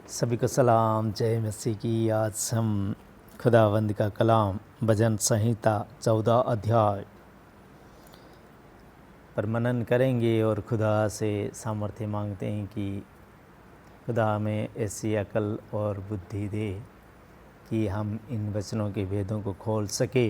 सभी को सलाम। जय मसीह की। आज हम खुदावंद का कलाम भजन संहिता 14 अध्याय पर मनन करेंगे और खुदा से सामर्थ्य मांगते हैं कि खुदा हमें ऐसी अकल और बुद्धि दे कि हम इन वचनों के भेदों को खोल सके।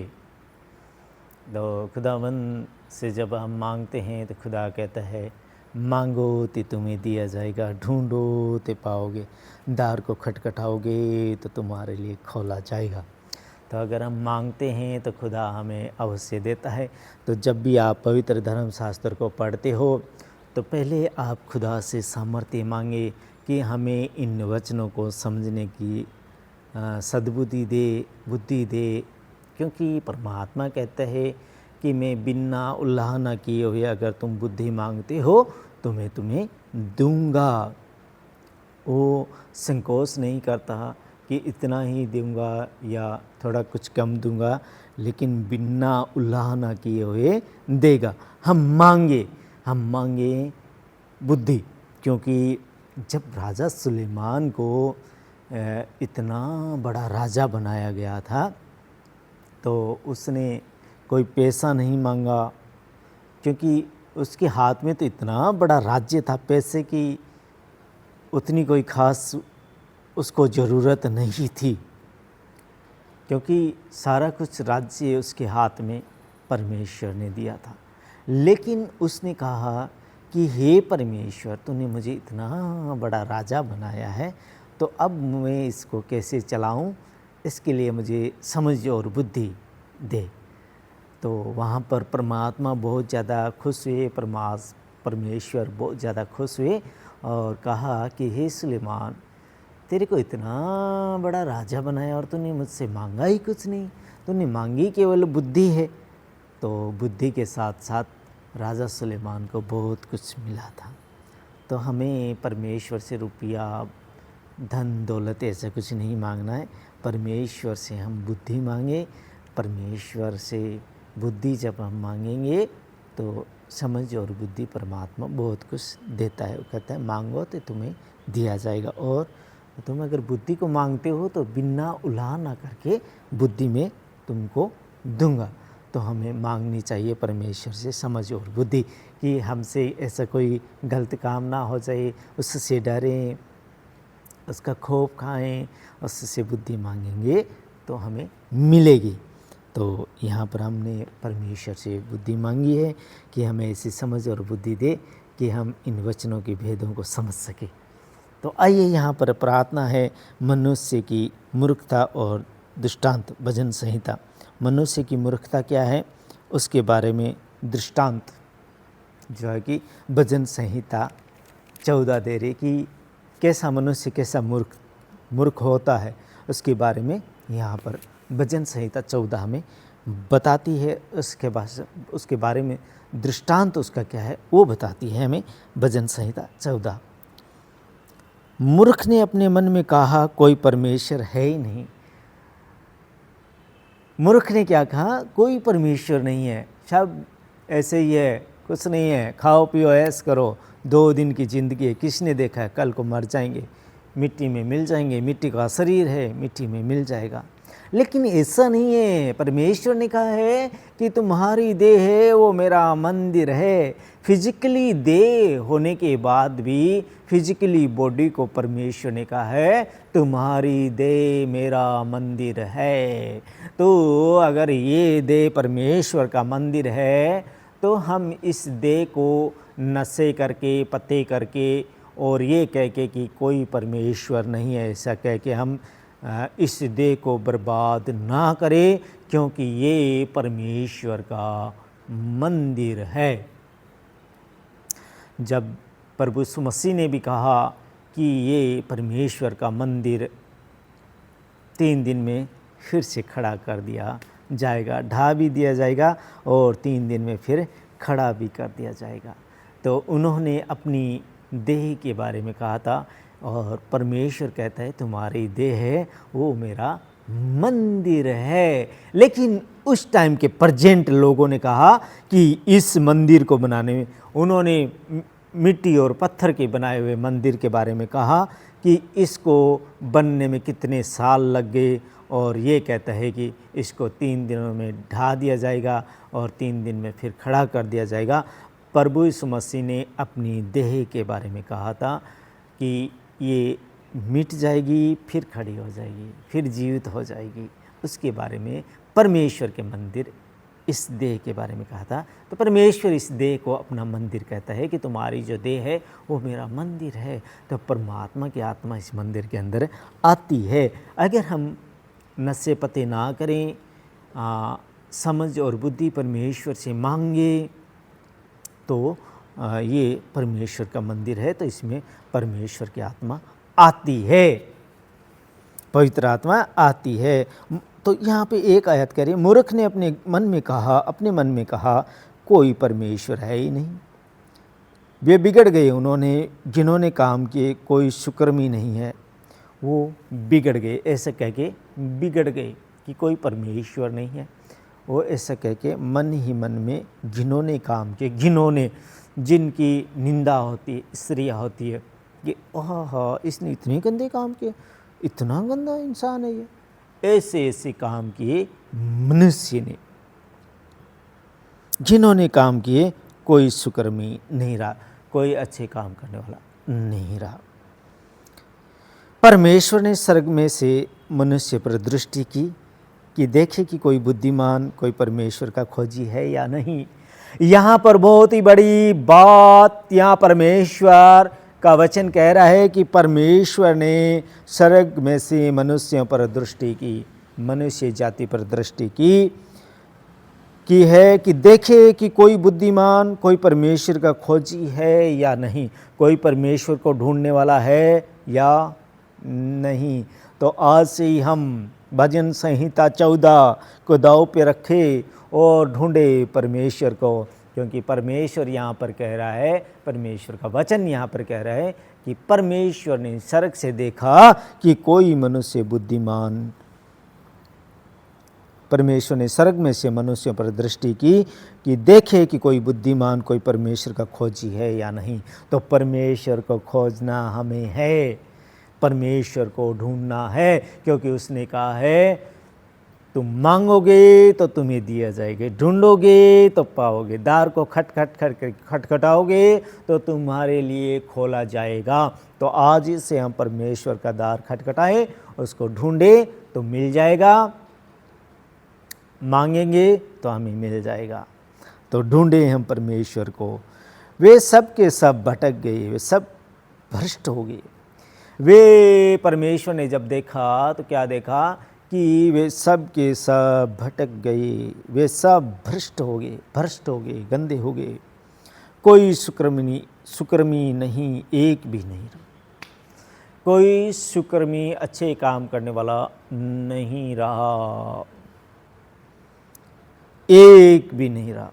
तो खुदावंद से जब हम मांगते हैं तो खुदा कहता है, मांगो तो तुम्हें दिया जाएगा, ढूंढो तो पाओगे, द्वार को खटखटाओगे तो तुम्हारे लिए खोला जाएगा। तो अगर हम मांगते हैं तो खुदा हमें अवश्य देता है। तो जब भी आप पवित्र धर्मशास्त्र को पढ़ते हो तो पहले आप खुदा से सामर्थ्य मांगे कि हमें इन वचनों को समझने की सद्बुद्धि दे, बुद्धि दे। क्योंकि परमात्मा कहता है कि मैं बिना उल्लाह किए हुए अगर तुम बुद्धि मांगते हो तो मैं तुम्हें दूंगा। वो संकोच नहीं करता कि इतना ही दूंगा या थोड़ा कुछ कम दूंगा, लेकिन बिना उल्लाह किए हुए देगा। हम मांगे बुद्धि। क्योंकि जब राजा सुलेमान को इतना बड़ा राजा बनाया गया था तो उसने कोई पैसा नहीं मांगा, क्योंकि उसके हाथ में तो इतना बड़ा राज्य था, पैसे की उतनी कोई ख़ास उसको ज़रूरत नहीं थी, क्योंकि सारा कुछ राज्य उसके हाथ में परमेश्वर ने दिया था। लेकिन उसने कहा कि हे परमेश्वर, तूने मुझे इतना बड़ा राजा बनाया है, तो अब मैं इसको कैसे चलाऊं, इसके लिए मुझे समझ और बुद्धि दे। तो वहाँ पर परमात्मा बहुत ज़्यादा खुश हुए, परमेश्वर बहुत ज़्यादा खुश हुए और कहा कि हे सुलेमान, तेरे को इतना बड़ा राजा बनाया और तूने मुझसे मांगा ही कुछ नहीं, तूने मांगी केवल बुद्धि है। तो बुद्धि के साथ साथ राजा सुलेमान को बहुत कुछ मिला था। तो हमें परमेश्वर से रुपया, धन दौलत ऐसा कुछ नहीं मांगना है। परमेश्वर से हम बुद्धि मांगे। परमेश्वर से बुद्धि जब हम मांगेंगे तो समझ और बुद्धि परमात्मा बहुत कुछ देता है। वो कहता है मांगो तो तुम्हें दिया जाएगा। और तुम अगर बुद्धि को मांगते हो तो बिना उल्लाह ना करके बुद्धि में तुमको दूंगा। तो हमें मांगनी चाहिए परमेश्वर से समझ और बुद्धि, कि हमसे ऐसा कोई गलत काम ना हो जाए, उससे डरें, उसका खौफ खाएं, उससे बुद्धि मांगेंगे तो हमें मिलेगी। तो यहाँ पर हमने परमेश्वर से बुद्धि मांगी है कि हमें ऐसी समझ और बुद्धि दे कि हम इन वचनों के भेदों को समझ सकें। तो आइए यहाँ पर प्रार्थना है मनुष्य की मूर्खता और दृष्टांत। भजन संहिता मनुष्य की मूर्खता क्या है उसके बारे में दृष्टांत जो है कि भजन संहिता 14 दे रही कि कैसा मनुष्य कैसा मूर्ख होता है, उसके बारे में यहाँ पर भजन संहिता 14 में बताती है। उसके बारे में दृष्टांत उसका क्या है वो बताती है हमें भजन संहिता 14। मूर्ख ने अपने मन में कहा, कोई परमेश्वर है ही नहीं। मूर्ख ने क्या कहा, कोई परमेश्वर नहीं है, सब ऐसे ही है, कुछ नहीं है, खाओ पियो ऐश करो, 2 दिन की ज़िंदगी है, किसने देखा है, कल को मर जाएंगे, मिट्टी में मिल जाएंगे, मिट्टी का शरीर है, मिट्टी में मिल जाएगा। लेकिन ऐसा नहीं है। परमेश्वर ने कहा है कि तुम्हारी देह है वो मेरा मंदिर है। फिजिकली देह होने के बाद भी फिजिकली बॉडी को परमेश्वर ने कहा है तुम्हारी देह मेरा मंदिर है। तो अगर ये देह परमेश्वर का मंदिर है तो हम इस देह को नशे करके, पते करके और ये कह के कि कोई परमेश्वर नहीं है, ऐसा कह के हम इस देह को बर्बाद ना करें, क्योंकि ये परमेश्वर का मंदिर है। जब प्रभु यीशु मसीह ने भी कहा कि ये परमेश्वर का मंदिर 3 दिन में फिर से खड़ा कर दिया जाएगा, ढा भी दिया जाएगा और 3 दिन में फिर खड़ा भी कर दिया जाएगा। तो उन्होंने अपनी देह के बारे में कहा था और परमेश्वर कहता है तुम्हारी देह है वो मेरा मंदिर है। लेकिन उस टाइम के प्रेजेंट लोगों ने कहा कि इस मंदिर को बनाने में उन्होंने मिट्टी और पत्थर के बनाए हुए मंदिर के बारे में कहा कि इसको बनने में कितने साल लग गए, और ये कहता है कि इसको 3 दिनों में ढा दिया जाएगा और 3 दिन में फिर खड़ा कर दिया जाएगा। प्रभु यीशु मसीह ने अपनी देह के बारे में कहा था कि ये मिट जाएगी, फिर खड़ी हो जाएगी, फिर जीवित हो जाएगी। उसके बारे में परमेश्वर के मंदिर इस देह के बारे में कहा था। तो परमेश्वर इस देह को अपना मंदिर कहता है कि तुम्हारी जो देह है वो मेरा मंदिर है। तो परमात्मा की आत्मा इस मंदिर के अंदर आती है। अगर हम नशे पते ना करें, समझ और बुद्धि परमेश्वर से मांगे, तो ये परमेश्वर का मंदिर है। तो इसमें परमेश्वर की आत्मा आती है, पवित्र आत्मा आती है। तो यहाँ पे एक आयत कह रही है, मूर्ख ने अपने मन में कहा कोई परमेश्वर है ही नहीं। वे बिगड़ गए, जिन्होंने काम किए कोई शुक्रमी नहीं है, वो बिगड़ गए। ऐसे कह के बिगड़ गए कि कोई परमेश्वर नहीं है। वो ऐसा कह के मन ही मन में जिन्होंने काम किए, जिनकी निंदा होती है, स्त्रियाँ होती है कि ओह इसने इतने गंदे काम किए, इतना गंदा इंसान है ये, ऐसे ऐसे काम किए मनुष्य ने। जिन्होंने काम किए कोई सुकर्मी नहीं रहा, कोई अच्छे काम करने वाला नहीं रहा। परमेश्वर ने स्वर्ग में से मनुष्य पर दृष्टि की कि देखे कि कोई बुद्धिमान, कोई परमेश्वर का खोजी है या नहीं। यहाँ पर बहुत ही बड़ी बात, यहाँ परमेश्वर का वचन कह रहा है कि परमेश्वर ने स्वर्ग में से मनुष्यों पर दृष्टि की, मनुष्य जाति पर दृष्टि की है कि देखे कि कोई बुद्धिमान, कोई परमेश्वर का खोजी है या नहीं, कोई परमेश्वर को ढूंढने वाला है या नहीं। तो आज से ही हम भजन संहिता 14 को दाव पे रखे और ढूंढे परमेश्वर को, क्योंकि परमेश्वर यहाँ पर कह रहा है, परमेश्वर का वचन यहाँ पर कह रहा है कि परमेश्वर ने स्वर्ग से देखा कि कोई मनुष्य बुद्धिमान, परमेश्वर ने स्वर्ग में से मनुष्यों पर दृष्टि की कि देखे कि कोई बुद्धिमान, कोई परमेश्वर का खोजी है या नहीं। तो परमेश्वर को खोजना हमें है, परमेश्वर को ढूंढना है, क्योंकि उसने कहा है तुम मांगोगे तो तुम्हें दिया जाएगा, ढूंढोगे तो पाओगे, द्वार को खटखटाओगे तो तुम्हारे लिए खोला जाएगा। तो आज से हम परमेश्वर का द्वार खटखटाएं, उसको ढूंढे तो मिल जाएगा, मांगेंगे तो हमें मिल जाएगा। तो ढूंढे हम परमेश्वर को। वे सब के सब भटक गए, वे सब भ्रष्ट हो गए। वे परमेश्वर ने जब देखा तो क्या देखा कि वे सब के सब भटक गए, वे सब भ्रष्ट हो गए, गंदे हो गए। कोई सुकर्मी नहीं, एक भी नहीं रहा। कोई सुकर्मी, अच्छे काम करने वाला नहीं रहा, एक भी नहीं रहा।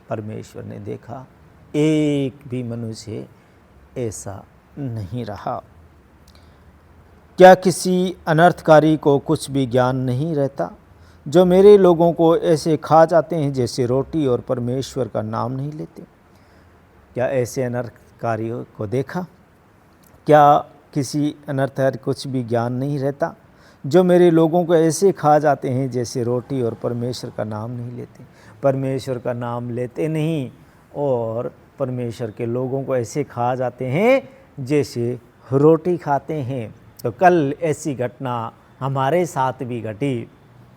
परमेश्वर ने देखा एक भी मनुष्य ऐसा नहीं रहा। क्या किसी अनर्थकारी को कुछ भी ज्ञान नहीं रहता, जो मेरे लोगों को ऐसे खा जाते हैं जैसे रोटी और परमेश्वर का नाम नहीं लेते? क्या ऐसे अनर्थकारियों को देखा? क्या किसी अनर्थकारी कुछ भी ज्ञान नहीं रहता, जो मेरे लोगों को ऐसे खा जाते हैं जैसे रोटी और परमेश्वर का नाम नहीं लेते? परमेश्वर का नाम लेते नहीं और परमेश्वर के लोगों को ऐसे खा जाते हैं जैसे रोटी खाते हैं। तो कल ऐसी घटना हमारे साथ भी घटी,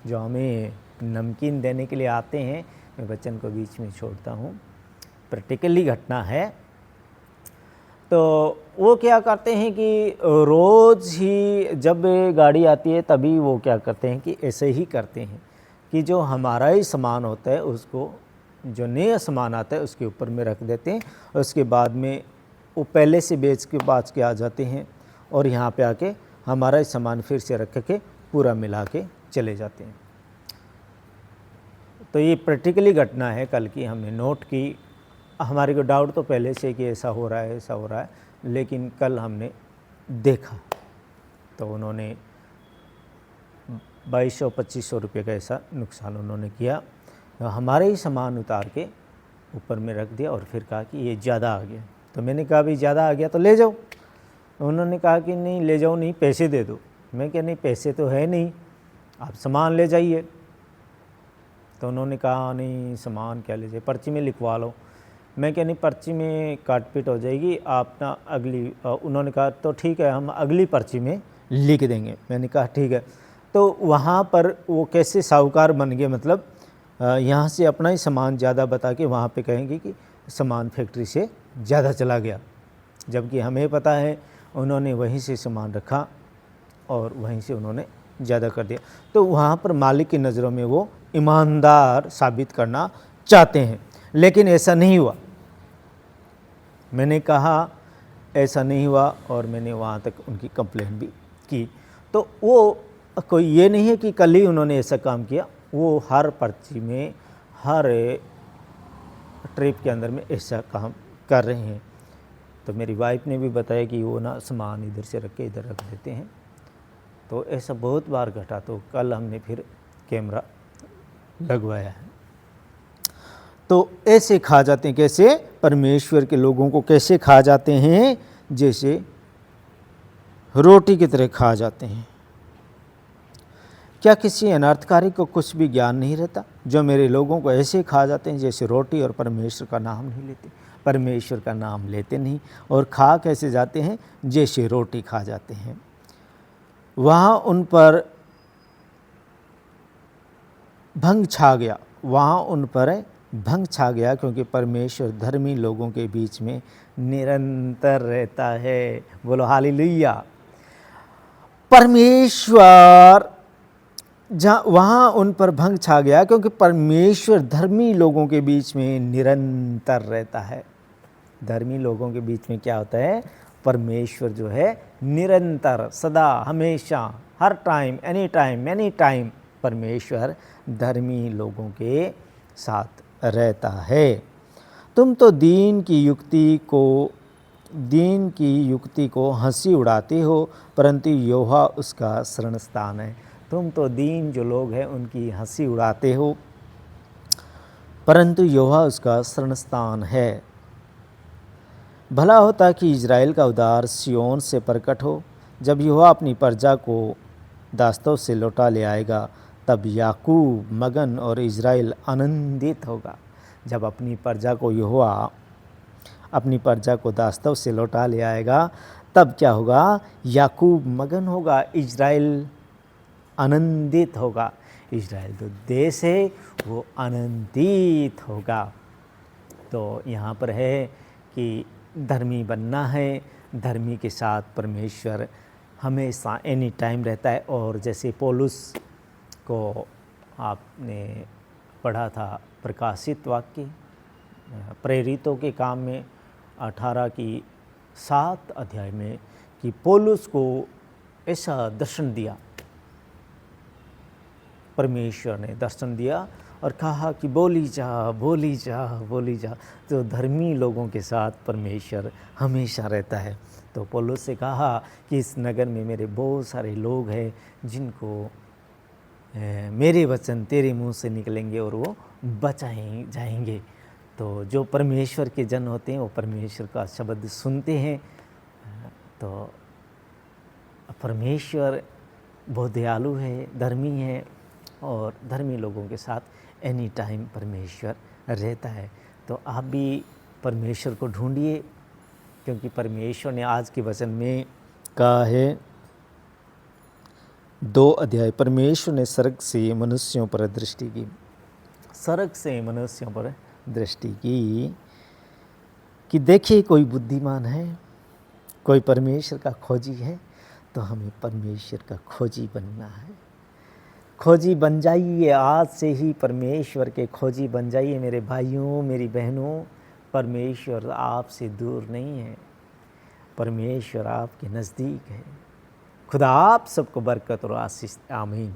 जो हमें नमकीन देने के लिए आते हैं। मैं वचन को बीच में छोड़ता हूँ, प्रैक्टिकली घटना है। तो वो क्या करते हैं कि रोज़ ही जब गाड़ी आती है तभी वो क्या करते हैं कि ऐसे ही करते हैं कि जो हमारा ही सामान होता है उसको, जो नया सामान आता है उसके ऊपर में रख देते हैं, और उसके बाद में वो पहले से बेच के आ जाते हैं और यहाँ पे आके हमारा सामान फिर से रख के पूरा मिला के चले जाते हैं। तो ये प्रैक्टिकली घटना है, कल की हमने नोट की। हमारे को डाउट तो पहले से कि ऐसा हो रहा है, लेकिन कल हमने देखा तो उन्होंने 2200-2500 रुपये का ऐसा नुकसान उन्होंने किया। तो हमारे ही सामान उतार के ऊपर में रख दिया और फिर कहा कि ये ज़्यादा आ गया। तो मैंने कहा भाई ज़्यादा आ गया तो ले जाओ। उन्होंने कहा कि नहीं ले जाओ नहीं, पैसे दे दो। मैं क्या नहीं पैसे तो है नहीं, आप सामान ले जाइए। तो उन्होंने कहा नहीं सामान क्या ले जाइए, पर्ची में लिखवा लो। मैं क्या नहीं पर्ची में काट पीट हो जाएगी, आप ना अगली उन्होंने कहा तो ठीक है हम अगली पर्ची में लिख देंगे। मैंने कहा ठीक है। तो वहाँ पर वो कैसे साहूकार बन गए, मतलब यहाँ से अपना ही सामान ज़्यादा बता के वहाँ पे कहेंगे कि सामान फैक्ट्री से ज़्यादा चला गया, जबकि हमें पता है उन्होंने वहीं से सामान रखा और वहीं से उन्होंने ज़्यादा कर दिया। तो वहाँ पर मालिक की नज़रों में वो ईमानदार साबित करना चाहते हैं, लेकिन ऐसा नहीं हुआ। मैंने कहा ऐसा नहीं हुआ और मैंने वहाँ तक उनकी कंप्लेंट भी की। तो वो कोई ये नहीं है कि कल ही उन्होंने ऐसा काम किया, वो हर पर्ची में हर ट्रिप के अंदर में ऐसा काम कर रहे हैं। तो मेरी वाइफ ने भी बताया कि वो ना सामान इधर से रख के इधर रख देते हैं। तो ऐसा बहुत बार घटा, तो कल हमने फिर कैमरा लगवाया है। तो ऐसे खा जाते हैं, कैसे परमेश्वर के लोगों को कैसे खा जाते हैं, जैसे रोटी की तरह खा जाते हैं। क्या किसी अनर्थकारी को कुछ भी ज्ञान नहीं रहता, जो मेरे लोगों को ऐसे खा जाते हैं जैसे रोटी, और परमेश्वर का नाम नहीं लेते, परमेश्वर का नाम लेते नहीं, और खा कैसे जाते हैं जैसे रोटी खा जाते हैं। वहाँ उन पर भंग छा गया, वहाँ उन पर भंग छा गया, क्योंकि परमेश्वर धर्मी लोगों के बीच में निरंतर रहता है। बोलो हालेलुया। परमेश्वर जहाँ वहाँ उन पर भंग छा गया, क्योंकि परमेश्वर धर्मी लोगों के बीच में निरंतर रहता है। धर्मी लोगों के बीच में क्या होता है, परमेश्वर जो है निरंतर, सदा, हमेशा, हर टाइम, एनी टाइम परमेश्वर धर्मी लोगों के साथ रहता है। तुम तो दीन की युक्ति को हंसी उड़ाते हो, परंतु यहोवा उसका शरण स्थान है। तुम तो दीन जो लोग हैं उनकी हंसी उड़ाते हो, परंतु यहोवा उसका शरण स्थान है। भला होता कि इज़राइल का उद्धार सिय्योन से प्रकट हो। जब यहोवा अपनी प्रजा को दास्तों से लौटा ले आएगा, तब याकूब मगन और इज़राइल आनंदित होगा। जब अपनी प्रजा को यहोवा अपनी प्रजा को दास्तों से लौटा ले आएगा, तब क्या होगा, याकूब मगन होगा, इज़राइल आनंदित होगा। इज़राइल जो देश है वो आनंदित होगा। तो यहाँ पर है कि धर्मी बनना है, धर्मी के साथ परमेश्वर हमेशा एनी टाइम रहता है। और जैसे पौलुस को आपने पढ़ा था प्रकाशित वाक्य प्रेरितों के काम में 18 की 7 अध्याय में, कि पौलुस को ऐसा दर्शन दिया, परमेश्वर ने दर्शन दिया और कहा कि बोली जा, बोली जा, बोली जा। तो धर्मी लोगों के साथ परमेश्वर हमेशा रहता है। तो पौलुस से कहा कि इस नगर में मेरे बहुत सारे लोग हैं जिनको मेरे वचन तेरे मुंह से निकलेंगे और वो बचाए जाएंगे। तो जो परमेश्वर के जन होते हैं वो परमेश्वर का शब्द सुनते हैं। तो परमेश्वर बहुत दयालु है, धर्मी है, और धर्मी लोगों के साथ एनी टाइम परमेश्वर रहता है। तो आप भी परमेश्वर को ढूंढिए, क्योंकि परमेश्वर ने आज के वचन में कहा है 2 अध्याय, परमेश्वर ने स्वर्ग से मनुष्यों पर दृष्टि की, स्वर्ग से मनुष्यों पर दृष्टि की कि देखिए कोई बुद्धिमान है, कोई परमेश्वर का खोजी है। तो हमें परमेश्वर का खोजी बनना है। खोजी बन जाइए, आज से ही परमेश्वर के खोजी बन जाइए मेरे भाइयों, मेरी बहनों। परमेश्वर आपसे दूर नहीं है, परमेश्वर आपके नज़दीक है। खुदा आप सबको बरकत और आशीष, आमीन।